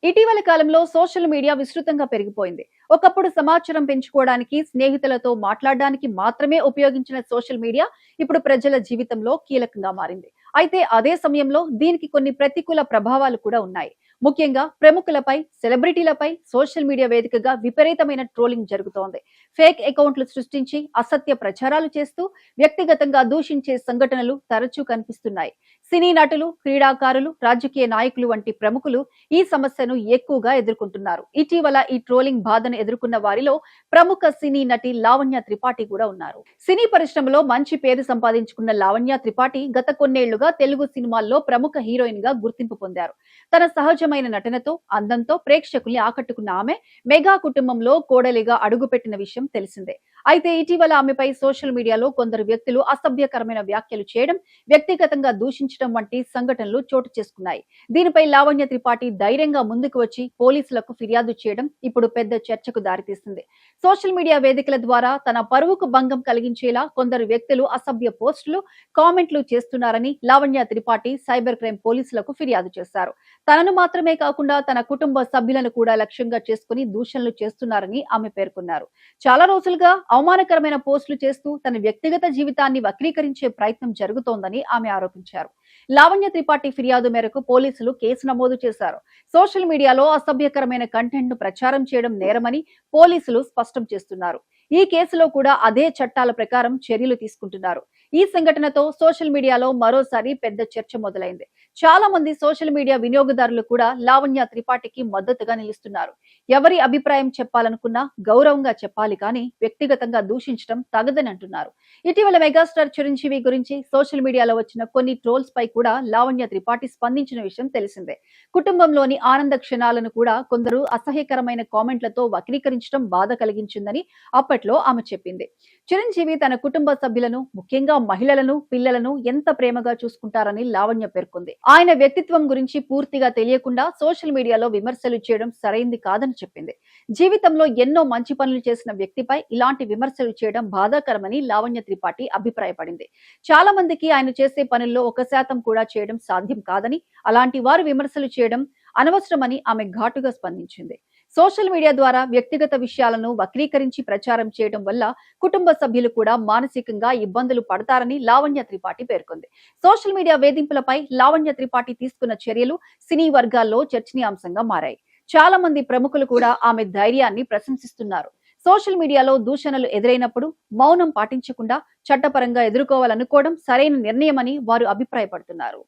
ఇటీవల కాలంలో social media విస్తృతంగా పెరిగిపోయింది. ఒకప్పుడు సమాచారం పెంచుకోవడానికి, స్నేహితులతో మాట్లాడడానికి మాత్రమే ఉపయోగించిన సోషల్ మీడియా ఇప్పుడు ప్రజల జీవితంలో కీలకంగా మారింది. అయితే అదే సమయంలో దీనికి కొన్ని ప్రతికూల ప్రభావాలు కూడా ఉన్నాయి. ముఖ్యంగా ప్రముఖులపై, సెలబ్రిటీలపై సోషల్ మీడియా వేదికగా విపరీతమైన ట్రోలింగ్ జరుగుతోంది. ఫేక్ అకౌంట్లు సృష్టించి అసత్య ప్రచారాలు చేస్తూ వ్యక్తిగతంగా దూషించే సంఘటనలు తరచూ కనిపిస్తున్నాయి. సినీ నటులు, క్రీడాకారులు, రాజకీయ నాయకులు వంటి ప్రముఖులు ఈ సమస్యను ఎక్కువగా ఎదుర్కొంటున్నారు. ఇటీవల ఈ ట్రోలింగ్ బాధను ఎదుర్కొన్న వారిలో ప్రముఖ సినీ నటి లావణ్య త్రిపాఠి కూడా ఉన్నారు. సినీ పరిశ్రమలో మంచి పేరు సంపాదించుకున్న లావణ్య త్రిపాఠి గత కొన్నేళ్లుగా తెలుగు సినిమాల్లో ప్రముఖ హీరోయిన్ గా గుర్తింపు పొందారు. తన సహజమైన నటనతో, అందంతో ప్రేక్షకుల్ని ఆకట్టుకున్న ఆమె మెగా కుటుంబంలో కోడలిగా అడుగుపెట్టిన విషయం తెలిసిందే. అయితే ఇటీవల ఆమెపై సోషల్ మీడియాలో కొందరు వ్యక్తులు అసభ్యకరమైన వ్యాఖ్యలు చేయడం, వ్యక్తిగతంగా దూషించడం వంటి సంఘటనలు చోటు చేసుకున్నాయి. దీనిపై లావణ్య త్రిపాఠి ధైర్యంగా ముందుకు వచ్చి పోలీసులకు ఫిర్యాదు చేయడం ఇప్పుడు పెద్ద చర్చకు దారితీస్తుంది. సోషల్ మీడియా వేదికల ద్వారా తన పరువుకు భంగం కలిగించేలా కొందరు వ్యక్తులు అసభ్య పోస్టులు, కామెంట్లు చేస్తున్నారని లావణ్య త్రిపాఠి సైబర్ క్రైమ్ పోలీసులకు ఫిర్యాదు చేశారు. తనను మాత్రమే కాకుండా తన కుటుంబ సభ్యులను కూడా లక్ష్యంగా చేసుకుని దూషణలు చేస్తున్నారని ఆమె పేర్కొన్నారు. చాలా రోజులుగా అవమానకరమైన పోస్టులు చేస్తూ తన వ్యక్తిగత జీవితాన్ని వక్రీకరించే ప్రయత్నం జరుగుతోందని ఆమె ఆరోపించారు. లావణ్య త్రిపాఠి ఫిర్యాదు మేరకు పోలీసులు కేసు నమోదు చేశారు. సోషల్ మీడియాలో అసభ్యకరమైన కంటెంట్ ను ప్రచారం చేయడం నేరమని పోలీసులు స్పష్టం చేస్తున్నారు. ఈ కేసులో కూడా అదే చట్టాల ప్రకారం చర్యలు తీసుకుంటున్నారు. ఈ సంఘటనతో సోషల్ మీడియాలో మరోసారి పెద్ద చర్చ మొదలైంది. చాలా మంది సోషల్ మీడియా వినియోగదారులు కూడా లావణ్య త్రిపాఠికి మద్దతుగా నిలుస్తున్నారు. ఎవరి అభిప్రాయం చెప్పాలనుకున్నా గౌరవంగా చెప్పాలి కానీ వ్యక్తిగతంగా దూషించడం తగదని అంటున్నారు. ఇటీవల మెగాస్టార్ చిరంజీవి గురించి సోషల్ మీడియాలో వచ్చిన కొన్ని ట్రోల్స్ పై కూడా లావణ్య త్రిపాఠి స్పందించిన విషయం తెలిసిందే. కుటుంబంలోని ఆనంద క్షణాలను కూడా కొందరు అసహ్యకరమైన కామెంట్లతో వక్రీకరించడం బాధ కలిగించిందని అప్పట్లో ఆమె చెప్పింది. చిరంజీవి తన కుటుంబ సభ్యులను, ముఖ్యంగా మహిళలను, పిల్లలను ఎంత ప్రేమగా చూసుకుంటారని లావణ్య పేర్కొంది. ఆయన వ్యక్తిత్వం గురించి పూర్తిగా తెలియకుండా సోషల్ మీడియాలో విమర్శలు చేయడం సరైంది కాదని చెప్పింది. జీవితంలో ఎన్నో మంచి పనులు చేసిన వ్యక్తిపై ఇలాంటి విమర్శలు చేయడం బాధాకరమని లావణ్య త్రిపాఠి అభిప్రాయపడింది. చాలా మందికి ఆయన చేసే పనుల్లో 1% కూడా చేయడం సాధ్యం కాదని, అలాంటి వారు విమర్శలు చేయడం అనవసరమని ఆమె ఘాటుగా స్పందించింది. సోషల్ మీడియా ద్వారా వ్యక్తిగత విషయాలను వక్రీకరించి ప్రచారం చేయడం వల్ల కుటుంబ సభ్యులు కూడా మానసికంగా ఇబ్బందులు పడతారని లావణ్య త్రిపాఠి పేర్కొంది. సోషల్ మీడియా వేధింపులపై లావణ్య త్రిపాఠి తీసుకున్న చర్యలు సినీ వర్గాల్లో చర్చనీయాంశంగా మారాయి. చాలా మంది ప్రముఖులు కూడా ఆమె ధైర్యాన్ని ప్రశంసిస్తున్నారు. సోషల్ మీడియాలో దూషణలు ఎదురైనప్పుడు మౌనం పాటించకుండా చట్టపరంగా ఎదుర్కోవాలనుకోవడం సరైన నిర్ణయమని వారు అభిప్రాయపడుతున్నారు.